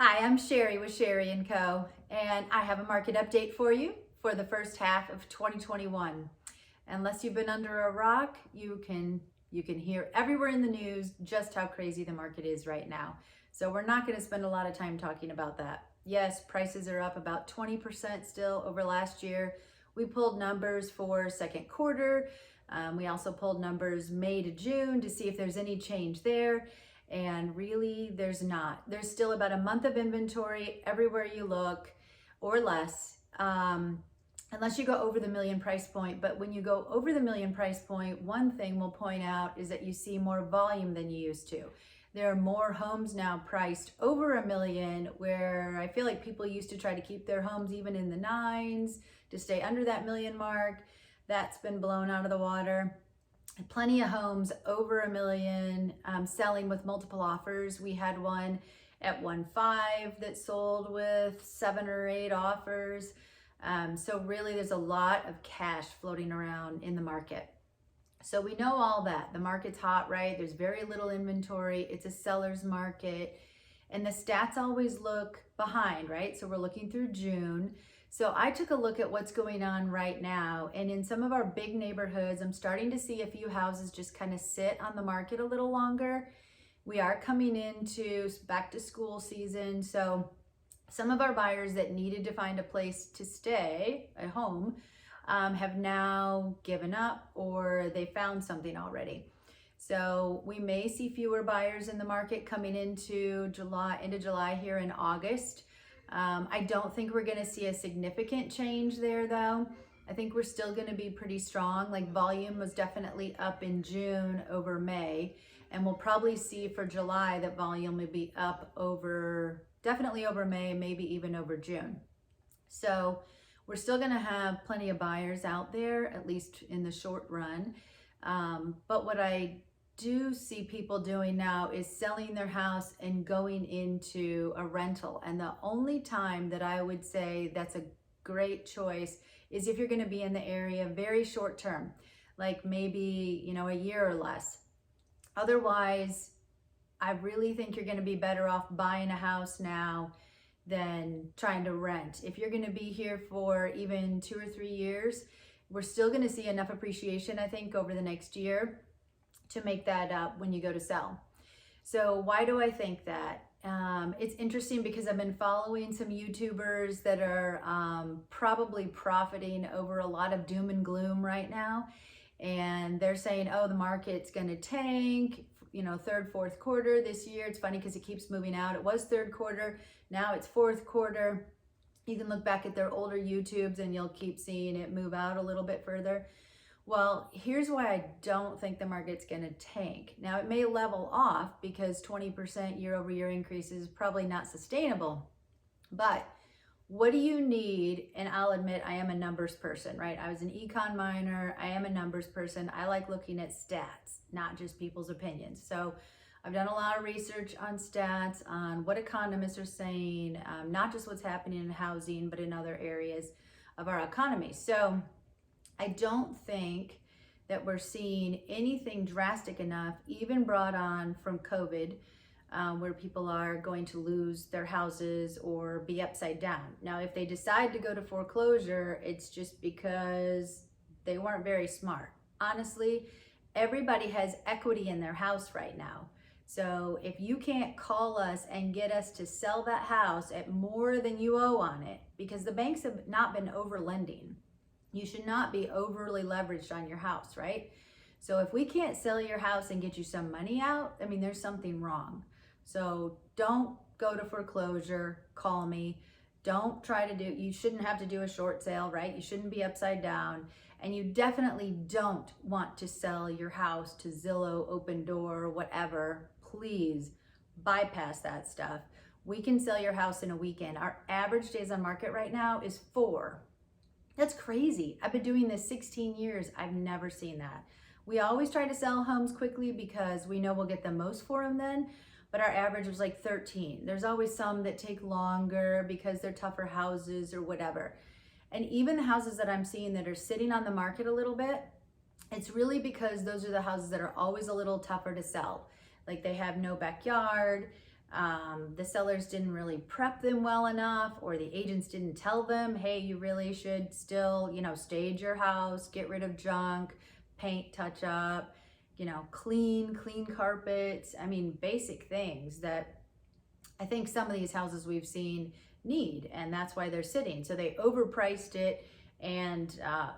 Hi, I'm Sherry with Sherry & Co. and I have a market update for you for the first half of 2021. Unless you've been under a rock, you can hear everywhere in the news just how crazy the market is right now. So we're not going to spend a lot of time talking about that. Yes, prices are up about 20% still over last year. We pulled numbers for second quarter. We also pulled numbers May to June to see if there's any change there. And really, there's not. There's still about a month of inventory everywhere you look, or less, unless you go over the million price point. But when you go over the million price point, one thing we'll point out is that you see more volume than you used to. There are more homes now priced over $1 million, where I feel like people used to try to keep their homes even in the nines to stay under that million mark. That's been blown out of the water. Plenty of homes over $1 million selling with multiple offers. We had one at 1.5 that sold with 7 or 8 offers. So really there's a lot of cash floating around in the market. So we know all that. The market's hot, right? There's very little inventory. It's a seller's market. And the stats always look behind, right? So we're looking through June. So I took a look at what's going on right now, and in some of our big neighborhoods, I'm starting to see a few houses just kind of sit on the market a little longer. We are coming into back to school season, so some of our buyers that needed to find a place to stay, a home, have now given up, or they found something already. So we may see fewer buyers in the market coming into July here in August. I don't think we're going to see a significant change there, though. I think we're still going to be pretty strong. Like, volume was definitely up in June over May, and we'll probably see for July that volume will be up definitely over May, maybe even over June. So we're still going to have plenty of buyers out there, at least in the short run. But what I do see people doing now is selling their house and going into a rental. And the only time that I would say that's a great choice is if you're going to be in the area very short term, like maybe, a year or less. Otherwise, I really think you're going to be better off buying a house now than trying to rent. If you're going to be here for even 2 or 3 years, we're still going to see enough appreciation, I think, over the next year to make that up when you go to sell. So why do I think that? It's interesting because I've been following some YouTubers that are probably profiting over a lot of doom and gloom right now. And they're saying, oh, the market's going to tank, third, fourth quarter this year. It's funny because it keeps moving out. It was third quarter. Now it's fourth quarter. You can look back at their older YouTubes and you'll keep seeing it move out a little bit further. Well, here's why I don't think the market's going to tank. Now, it may level off because 20% year-over-year increase is probably not sustainable. But what do you need? And I'll admit, I am a numbers person, right? I was an econ minor. I am a numbers person. I like looking at stats, not just people's opinions. So I've done a lot of research on stats, on what economists are saying, not just what's happening in housing, but in other areas of our economy. So I don't think that we're seeing anything drastic enough, even brought on from COVID, where people are going to lose their houses or be upside down. Now, if they decide to go to foreclosure, it's just because they weren't very smart. Honestly, everybody has equity in their house right now. So if you can't call us and get us to sell that house at more than you owe on it, because the banks have not been over lending. You should not be overly leveraged on your house, right? So if we can't sell your house and get you some money out, there's something wrong. So don't go to foreclosure, call me. You shouldn't have to do a short sale, right? You shouldn't be upside down. And you definitely don't want to sell your house to Zillow, Open Door, whatever. Please bypass that stuff. We can sell your house in a weekend. Our average days on market right now is 4. That's crazy. I've been doing this 16 years. I've never seen that. We always try to sell homes quickly because we know we'll get the most for them then, but our average was like 13. There's always some that take longer because they're tougher houses or whatever. And even the houses that I'm seeing that are sitting on the market a little bit, it's really because those are the houses that are always a little tougher to sell. Like, they have no backyard, The sellers didn't really prep them well enough, or the agents didn't tell them, hey, you really should still, stage your house, get rid of junk, paint, touch up, clean carpets. I mean, basic things that I think some of these houses we've seen need, and that's why they're sitting. So they overpriced it, and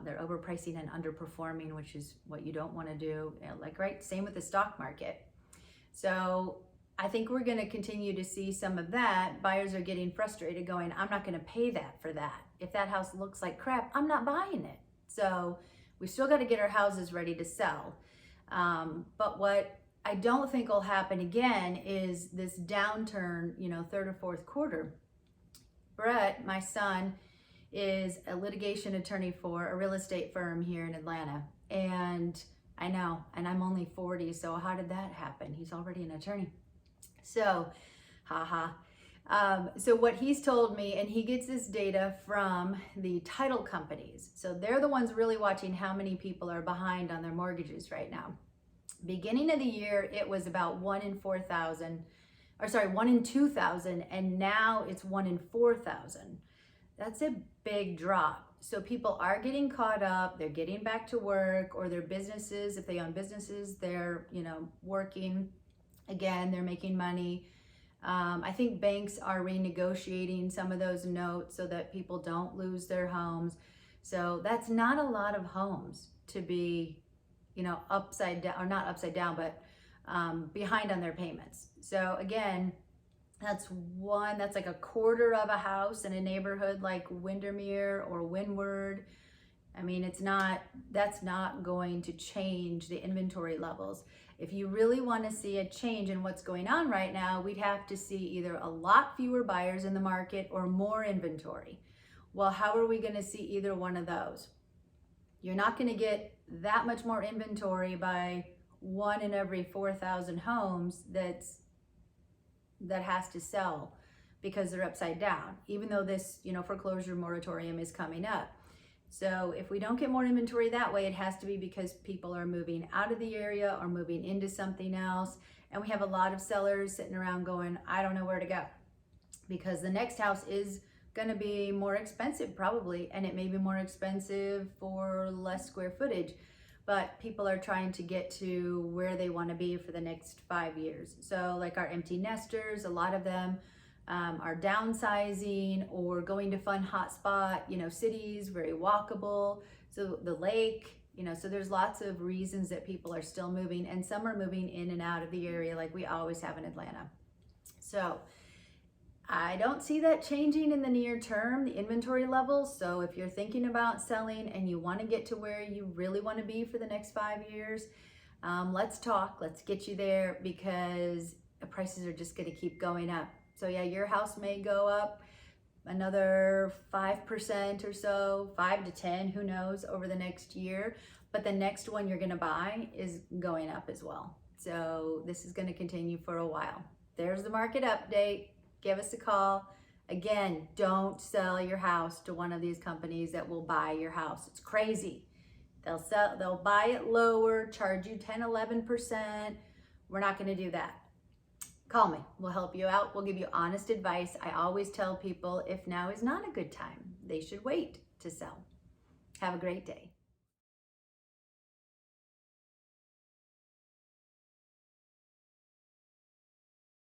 they're overpricing and underperforming, which is what you don't want to do. Right, same with the stock market. So I think we're going to continue to see some of that. Buyers are getting frustrated going, I'm not going to pay that for that. If that house looks like crap, I'm not buying it. So we still got to get our houses ready to sell. But what I don't think will happen again is this downturn, third or fourth quarter. Brett, my son, is a litigation attorney for a real estate firm here in Atlanta. And I know, and I'm only 40, so how did that happen? He's already an attorney. So, so what he's told me, and he gets this data from the title companies. So they're the ones really watching how many people are behind on their mortgages right now. Beginning of the year, it was about 1 in 2,000, and now it's 1 in 4,000. That's a big drop. So people are getting caught up, they're getting back to work, or their businesses, if they own businesses, they're, working again, they're making money. I think banks are renegotiating some of those notes so that people don't lose their homes. So that's not a lot of homes to be, upside down, or not upside down, but behind on their payments. So again, that's like a quarter of a house in a neighborhood like Windermere or Windward. I mean, that's not going to change the inventory levels. If you really want to see a change in what's going on right now, we'd have to see either a lot fewer buyers in the market or more inventory. Well, how are we going to see either one of those? You're not going to get that much more inventory by 1 in every 4,000 homes that has to sell because they're upside down, even though this, foreclosure moratorium is coming up. So if we don't get more inventory that way, it has to be because people are moving out of the area or moving into something else. And we have a lot of sellers sitting around going, I don't know where to go, because the next house is going to be more expensive probably, and it may be more expensive for less square footage, but people are trying to get to where they want to be for the next 5 years. So like our empty nesters, a lot of them are downsizing or going to fun hotspot, cities, very walkable. So the lake, so there's lots of reasons that people are still moving, and some are moving in and out of the area like we always have in Atlanta. So I don't see that changing in the near term, the inventory levels. So if you're thinking about selling and you want to get to where you really want to be for the next 5 years, let's talk, let's get you there, because the prices are just going to keep going up. So yeah, your house may go up another 5% or so, 5 to 10, who knows, over the next year. But the next one you're going to buy is going up as well. So this is going to continue for a while. There's the market update. Give us a call. Again, don't sell your house to one of these companies that will buy your house. It's crazy. They'll buy it lower, charge you 10, 11%. We're not going to do that. Call me. We'll help you out. We'll give you honest advice. I always tell people if now is not a good time, they should wait to sell. Have a great day.